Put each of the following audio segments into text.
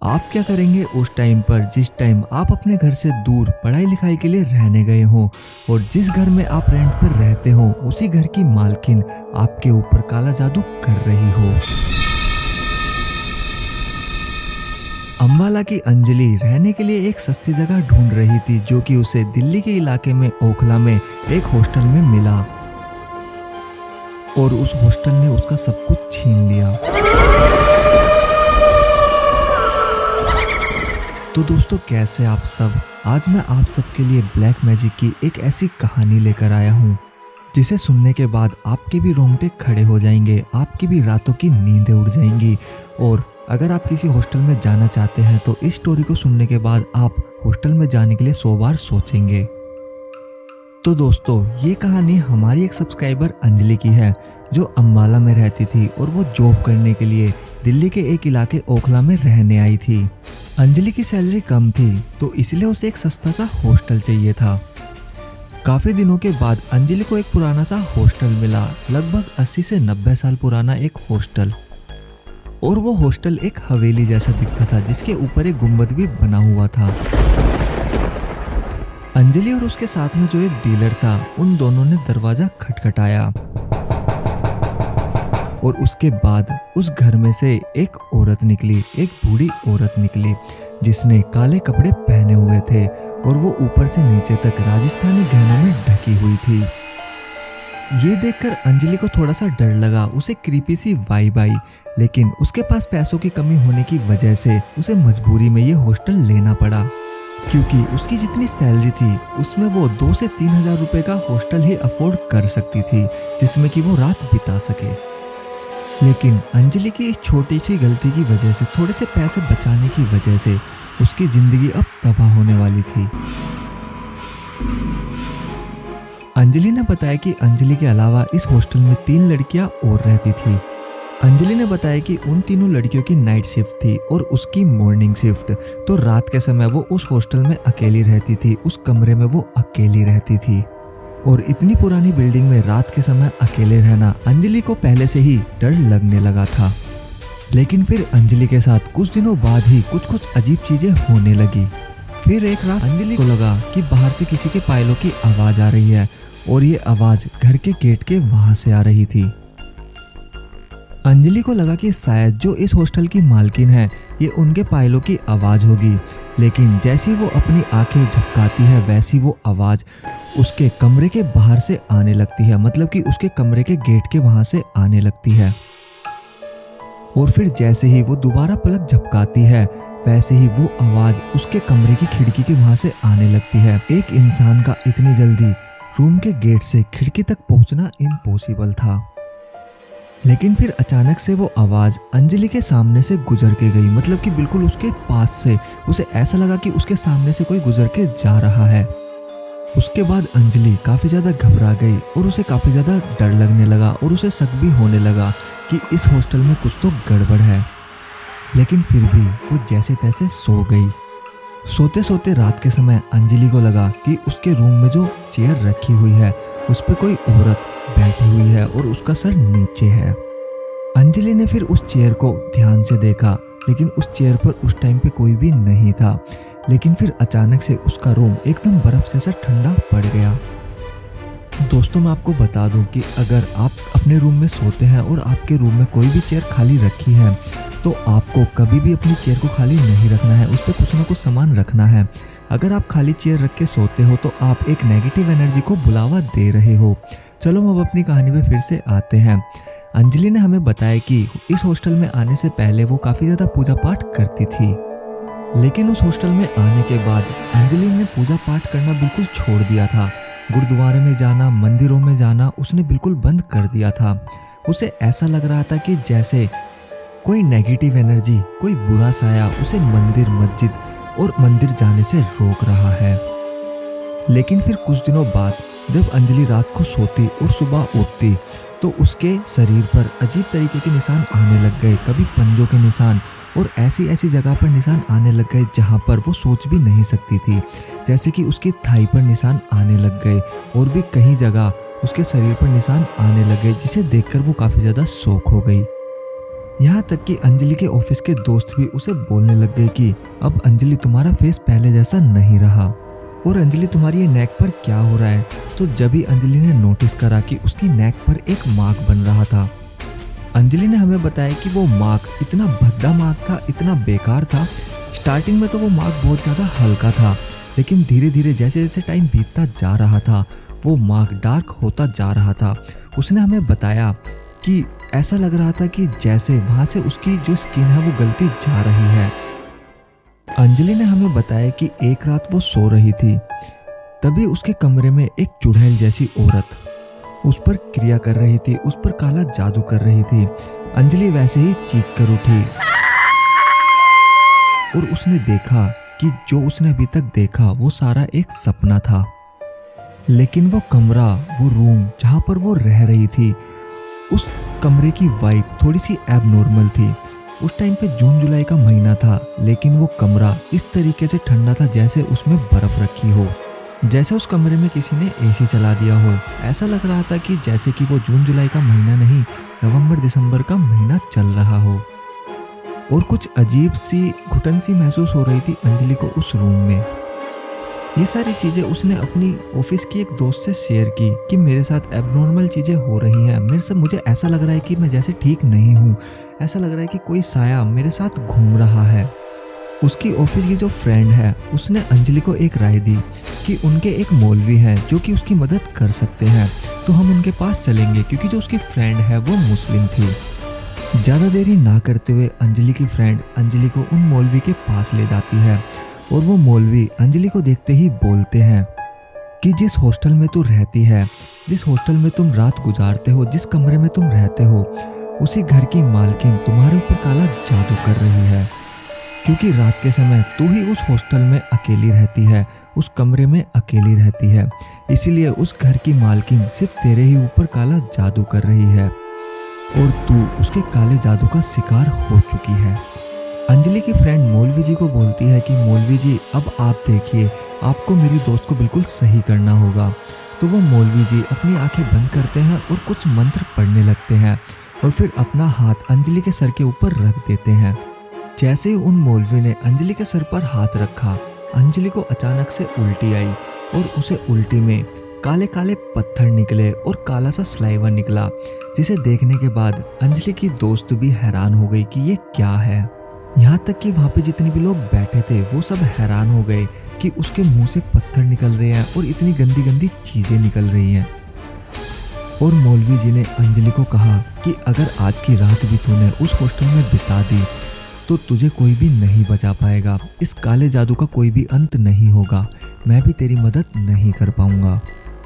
आप क्या करेंगे उस टाइम पर जिस टाइम आप अपने घर से दूर पढ़ाई लिखाई के लिए रहने गए हो और जिस घर में आप रेंट पर रहते हो उसी घर की मालकिन आपके ऊपर काला जादू कर रही हो। अम्बाला की अंजलि रहने के लिए एक सस्ती जगह ढूंढ रही थी जो कि उसे दिल्ली के इलाके में ओखला में एक हॉस्टल में मिला और उस हॉस्टल ने उसका सब कुछ छीन लिया। तो दोस्तों कैसे आप सब, आज मैं आप सबके लिए ब्लैक मैजिक की एक ऐसी कहानी लेकर आया हूँ जिसे सुनने के बाद आपके भी रोंगटे खड़े हो जाएंगे, आपकी भी रातों की नींदें उड़ जाएंगी। और अगर आप किसी हॉस्टल में जाना चाहते हैं तो इस स्टोरी को सुनने के बाद आप हॉस्टल में जाने के लिए 100 बार सोचेंगे। तो दोस्तों ये कहानी हमारी एक सब्सक्राइबर अंजलि की है जो अम्बाला में रहती थी और वो जॉब करने के लिए दिल्ली के एक इलाके ओखला में रहने आई थी। अंजलि की सैलरी कम थी तो इसलिए उसे एक सस्ता सा हॉस्टल चाहिए था। काफ़ी दिनों के बाद अंजलि को एक पुराना सा हॉस्टल मिला, लगभग 80 से 90 साल पुराना एक हॉस्टल। और वो हॉस्टल एक हवेली जैसा दिखता था जिसके ऊपर एक गुंबद भी बना हुआ था। अंजलि और उसके साथ में जो एक डीलर था उन दोनों ने दरवाजा खटखटाया और उसके बाद उस घर में से एक औरत निकली, एक बूढ़ी औरत निकली जिसने काले कपड़े पहने हुए थे और वो ऊपर से नीचे तक राजस्थानी गहनों में ढकी हुई थी। ये देखकर अंजलि को थोड़ा सा डर लगा, उसे क्रीपी सी वाइब आई, लेकिन उसके पास पैसों की कमी होने की वजह से उसे मजबूरी में ये हॉस्टल लेना पड़ा क्योंकि उसकी जितनी सैलरी थी उसमें वो 2 से 3 हजार रुपए का हॉस्टल ही अफोर्ड कर सकती थी जिसमें कि वो रात बिता सके। लेकिन अंजलि की इस छोटी सी गलती की वजह से, थोड़े से पैसे बचाने की वजह से उसकी जिंदगी अब तबाह होने वाली थी। अंजलि ने बताया कि अंजलि के अलावा इस हॉस्टल में 3 लड़कियां और रहती थी। अंजलि ने बताया कि उन तीनों लड़कियों की नाइट शिफ्ट थी और उसकी मॉर्निंग शिफ्ट। तो रात के समय वो उस हॉस्टल में अकेली रहती थी, उस कमरे में वो अकेली रहती थी। और इतनी पुरानी बिल्डिंग में रात के समय अकेले रहना अंजलि को पहले से ही डर लगने लगा था। लेकिन फिर अंजलि के साथ कुछ दिनों बाद ही कुछ अजीब चीजें होने लगी। फिर एक रात अंजलि को लगा कि बाहर से किसी के पायलों की आवाज आ रही है और ये आवाज घर के गेट के वहां से आ रही थी। अंजलि को लगा कि शायद जो इस हॉस्टल की मालकिन है ये उनके पायलों की आवाज होगी, लेकिन जैसी वो अपनी आंखें झपकाती है वैसी वो आवाज उसके कमरे के बाहर से आने लगती है, मतलब कि उसके कमरे के गेट के वहां से आने लगती है। और फिर जैसे ही वो दोबारा पलक झपकाती है वैसे ही वो आवाज उसके कमरे की खिड़की के वहां से आने लगती है। एक इंसान का इतनी जल्दी रूम के गेट से खिड़की तक पहुंचना इम्पॉसिबल था। लेकिन फिर अचानक से वो आवाज अंजलि के सामने से गुजर के गई, मतलब कि बिल्कुल उसके पास से। उसे ऐसा लगा कि उसके सामने से कोई गुजर के जा रहा है। उसके बाद अंजलि काफी ज्यादा घबरा गई और उसे काफी ज्यादा डर लगने लगा और उसे शक भी होने लगा कि इस हॉस्टल में कुछ तो गड़बड़ है। लेकिन फिर भी वो जैसे तैसे सो गई। सोते सोते रात के समय अंजलि को लगा कि उसके रूम में जो चेयर रखी हुई है उस पर कोई औरत बैठी हुई है और उसका सर नीचे है। अंजलि ने फिर उस चेयर को ध्यान से देखा, लेकिन उस चेयर पर उस टाइम पे कोई भी नहीं था। लेकिन फिर अचानक से उसका रूम एकदम बर्फ जैसा ठंडा पड़ गया। दोस्तों मैं आपको बता दूं कि अगर आप अपने रूम में सोते हैं और आपके रूम में कोई भी चेयर खाली रखी है तो आपको कभी भी अपनी चेयर को खाली नहीं रखना है, उस पर कुछ ना कुछ सामान रखना है। अगर आप खाली चेयर रख के सोते हो तो आप एक नेगेटिव एनर्जी को बुलावा दे रहे हो। चलो हम अब अपनी कहानी में फिर से आते हैं। अंजलि ने हमें बताया कि इस हॉस्टल में आने से पहले वो काफ़ी ज़्यादा पूजा पाठ करती थी, लेकिन उस हॉस्टल में आने के बाद अंजलि ने पूजा पाठ करना बिल्कुल छोड़ दिया था। गुरुद्वारे में जाना, मंदिरों में जाना उसने बिल्कुल बंद कर दिया था। उसे ऐसा लग रहा था कि जैसे कोई नेगेटिव एनर्जी, कोई बुरा साया उसे मंदिर, मस्जिद और मंदिर जाने से रोक रहा है। लेकिन फिर कुछ दिनों बाद जब अंजलि रात को सोती और सुबह उठती तो उसके शरीर पर अजीब तरीके के निशान आने लग गए। कभी पंजों के निशान और ऐसी ऐसी जगह पर निशान आने लग गए जहाँ पर वो सोच भी नहीं सकती थी। जैसे कि उसकी थाई पर निशान आने लग गए और भी कई जगह उसके शरीर पर निशान आने लग गए, जिसे देखकर वो काफ़ी ज़्यादा शॉक हो गई। यहाँ तक कि अंजलि के ऑफिस के दोस्त भी उसे बोलने लग गए कि अब अंजलि तुम्हारा फेस पहले जैसा नहीं रहा और अंजलि तुम्हारी ये नेक पर क्या हो रहा है। तो जब ही अंजलि ने नोटिस करा कि उसकी नेक पर एक मार्क बन रहा था। अंजलि ने हमें बताया कि वो मार्क इतना भद्दा मार्क था, इतना बेकार था। स्टार्टिंग में तो वो मार्क बहुत ज़्यादा हल्का था, लेकिन धीरे धीरे जैसे जैसे टाइम बीतता जा रहा था वो मार्क डार्क होता जा रहा था। उसने हमें बताया कि ऐसा लग रहा था कि जैसे वहाँ से उसकी जो स्किन है वो गलती जा रही है। अंजलि ने हमें बताया कि एक रात वो सो रही थी, तभी उसके कमरे में एक चुड़ैल जैसी औरत उस पर क्रिया कर रही थी, उस पर काला जादू कर रही थी। अंजलि वैसे ही चीख कर उठी और उसने देखा कि जो उसने अभी तक देखा वो सारा एक सपना था। लेकिन वो कमरा, वो रूम जहाँ पर वो रह रही थी, उस कमरे की वाइब थोड़ी सी एबनॉर्मल थी। उस टाइम पे जून जुलाई का महीना था, लेकिन वो कमरा इस तरीके से ठंडा था जैसे उसमें बर्फ रखी हो, जैसे उस कमरे में किसी ने एसी चला दिया हो। ऐसा लग रहा था कि जैसे कि वो जून जुलाई का महीना नहीं, नवंबर दिसंबर का महीना चल रहा हो। और कुछ अजीब सी घुटन सी महसूस हो रही थी अंजलि को उस रूम में। ये सारी चीज़ें उसने अपनी ऑफिस की एक दोस्त से शेयर की कि मेरे साथ एबनॉर्मल चीज़ें हो रही हैं, मुझे ऐसा लग रहा है कि मैं जैसे ठीक नहीं हूँ, ऐसा लग रहा है कि कोई साया मेरे साथ घूम रहा है। उसकी ऑफिस की जो फ्रेंड है उसने अंजलि को एक राय दी कि उनके एक मौलवी हैं जो कि उसकी मदद कर सकते हैं, तो हम उनके पास चलेंगे, क्योंकि जो उसकी फ्रेंड है वो मुस्लिम थी। ज़्यादा देरी ना करते हुए अंजलि की फ्रेंड अंजलि को उन मौलवी के पास ले जाती है और वो मौलवी अंजलि को देखते ही बोलते हैं कि जिस हॉस्टल में तू रहती है, जिस हॉस्टल में तुम रात गुजारते हो, जिस कमरे में तुम रहते हो, उसी घर की मालकिन तुम्हारे ऊपर काला जादू कर रही है, क्योंकि रात के समय तू ही उस हॉस्टल में अकेली रहती है, उस कमरे में अकेली रहती है, इसीलिए उस घर की मालकिन सिर्फ तेरे ही ऊपर काला जादू कर रही है और तू उसके काले जादू का शिकार हो चुकी है। अंजलि की फ्रेंड मौलवी जी को बोलती है कि मौलवी जी अब आप देखिए, आपको मेरी दोस्त को बिल्कुल सही करना होगा। तो वो मौलवी जी अपनी आंखें बंद करते हैं और कुछ मंत्र पढ़ने लगते हैं और फिर अपना हाथ अंजलि के सर के ऊपर रख देते हैं। जैसे ही उन मौलवी ने अंजलि के सर पर हाथ रखा, अंजलि को अचानक से उल्टी आई और उसे उल्टी में काले काले पत्थर निकले और काला सा स्लाइवा निकला, जिसे देखने के बाद अंजलि की दोस्त भी हैरान हो गई कि ये क्या है। यहाँ तक कि वहाँ पे जितने भी लोग बैठे थे वो सब हैरान हो गए कि उसके मुंह से पत्थर निकल रहे हैं और इतनी गंदी गंदी चीज़ें निकल रही हैं। और मौलवी जी ने अंजलि को कहा कि अगर आज की रात भी तूने उस हॉस्टल में बिता दी तो तुझे कोई भी नहीं बचा पाएगा, इस काले जादू का कोई भी अंत नहीं होगा, मैं भी तेरी मदद नहीं कर पाऊंगा।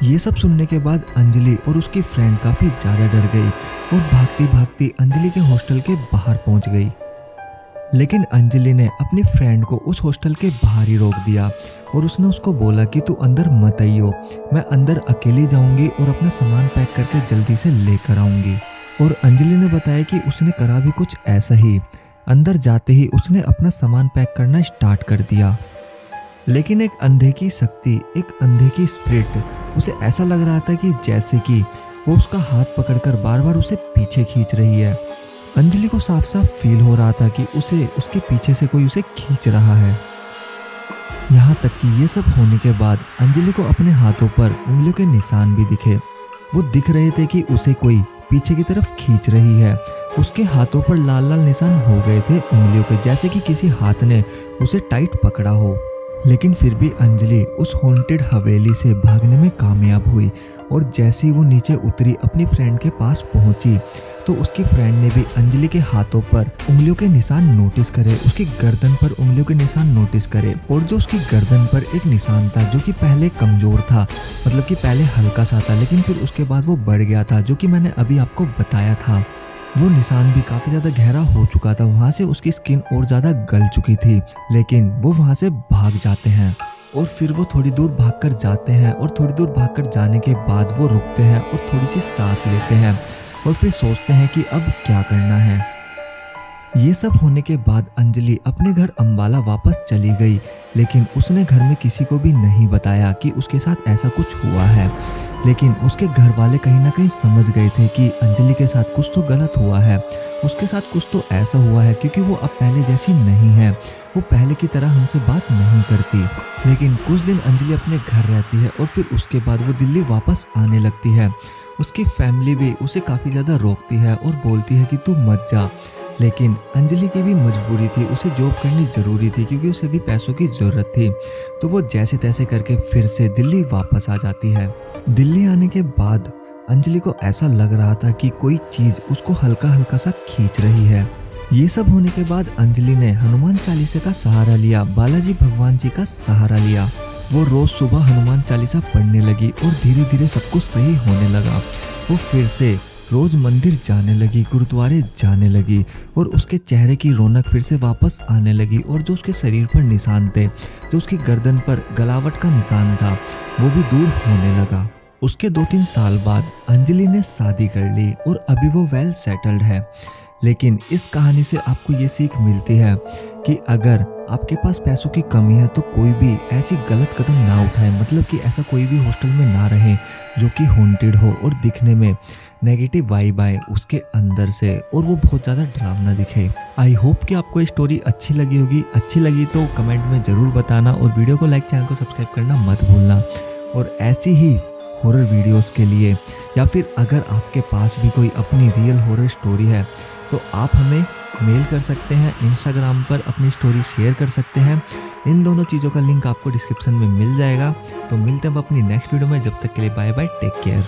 ये सब सुनने के बाद अंजलि और उसकी फ्रेंड काफ़ी ज़्यादा डर गई और भागती भागती अंजलि के हॉस्टल के बाहर पहुंच गई। लेकिन अंजलि ने अपनी फ्रेंड को उस हॉस्टल के बाहर ही रोक दिया और उसने उसको बोला कि तू अंदर मत आइयो, मैं अंदर अकेली जाऊंगी और अपना सामान पैक करके जल्दी से लेकर आऊंगी। और अंजलि ने बताया कि उसने करा भी कुछ ऐसा ही। अंदर जाते ही उसने अपना सामान पैक करना स्टार्ट कर दिया, लेकिन एक अंधे की शक्ति, एक अंधे की स्पिरिट, उसे ऐसा लग रहा था कि जैसे कि वो उसका हाथ पकड़कर बार बार उसे पीछे खींच रही है। अंजलि को साफ साफ फील हो रहा था कि उसे उसके पीछे से कोई उसे खींच रहा है। यहाँ तक कि ये सब होने के बाद अंजलि को अपने हाथों पर उंगलियों के निशान भी दिखे। वो दिख रहे थे कि उसे कोई पीछे की तरफ खींच रही है। उसके हाथों पर लाल लाल निशान हो गए थे उंगलियों के, जैसे कि किसी हाथ ने उसे टाइट पकड़ा हो। लेकिन फिर भी अंजलि उस हॉन्टेड हवेली से भागने में कामयाब हुई और जैसे ही वो नीचे उतरी, अपनी फ्रेंड के पास पहुंची, तो उसकी फ्रेंड ने भी अंजलि के हाथों पर उंगलियों के निशान नोटिस करे, उसकी गर्दन पर उंगलियों के निशान नोटिस करे। और जो उसकी गर्दन पर एक निशान था जो कि पहले कमजोर था, मतलब कि पहले हल्का सा था, लेकिन फिर उसके बाद वो बढ़ गया था, जो कि मैंने अभी आपको बताया था। वो निशान भी काफ़ी ज़्यादा गहरा हो चुका था, वहाँ से उसकी स्किन और ज़्यादा गल चुकी थी। लेकिन वो वहाँ से भाग जाते हैं और फिर वो थोड़ी दूर भागकर जाते हैं और थोड़ी दूर भागकर जाने के बाद वो रुकते हैं और थोड़ी सी सांस लेते हैं और फिर सोचते हैं कि अब क्या करना है। ये सब होने के बाद अंजलि अपने घर अंबाला वापस चली गई, लेकिन उसने घर में किसी को भी नहीं बताया कि उसके साथ ऐसा कुछ हुआ है। लेकिन उसके घर वाले कहीं ना कहीं समझ गए थे कि अंजलि के साथ कुछ तो गलत हुआ है, उसके साथ कुछ तो ऐसा हुआ है, क्योंकि वो अब पहले जैसी नहीं है, वो पहले की तरह हमसे बात नहीं करती। लेकिन कुछ दिन अंजलि अपने घर रहती है और फिर उसके बाद वो दिल्ली वापस आने लगती है। उसकी फैमिली भी उसे काफ़ी ज़्यादा रोकती है और बोलती है कि तू मत जा, लेकिन अंजलि की भी मजबूरी थी, उसे जॉब करनी ज़रूरी थी क्योंकि उसे भी पैसों की ज़रूरत थी। तो वो जैसे तैसे करके फिर से दिल्ली वापस आ जाती है। दिल्ली आने के बाद अंजलि को ऐसा लग रहा था कि कोई चीज़ उसको हल्का हल्का सा खींच रही है। ये सब होने के बाद अंजलि ने हनुमान चालीसा का सहारा लिया, बालाजी भगवान जी का सहारा लिया। वो रोज़ सुबह हनुमान चालीसा पढ़ने लगी और धीरे धीरे सब कुछ सही होने लगा। वो फिर से रोज मंदिर जाने लगी, गुरुद्वारे जाने लगी और उसके चेहरे की रौनक फिर से वापस आने लगी और जो उसके शरीर पर निशान थे, जो उसकी गर्दन पर गलावट का निशान था, वो भी दूर होने लगा। उसके 2-3 साल बाद अंजलि ने शादी कर ली और अभी वो वेल सेटल्ड है। लेकिन इस कहानी से आपको ये सीख मिलती है कि अगर आपके पास पैसों की कमी है तो कोई भी ऐसी गलत कदम ना उठाए, मतलब कि ऐसा कोई भी हॉस्टल में ना रहे जो कि हॉन्टेड हो और दिखने में नेगेटिव वाइब आए उसके अंदर से और वो बहुत ज़्यादा डरावना दिखे। आई होप कि आपको ये स्टोरी अच्छी लगी होगी। अच्छी लगी तो कमेंट में ज़रूर बताना और वीडियो को लाइक, चैनल को सब्सक्राइब करना मत भूलना। और ऐसी ही हॉरर वीडियोस के लिए या फिर अगर आपके पास भी कोई अपनी रियल हॉरर स्टोरी है तो आप हमें मेल कर सकते हैं, इंस्टाग्राम पर अपनी स्टोरी शेयर कर सकते हैं। इन दोनों चीज़ों का लिंक आपको डिस्क्रिप्शन में मिल जाएगा। तो मिलते हैं अब अपनी नेक्स्ट वीडियो में, जब तक के लिए बाय बाय, टेक केयर।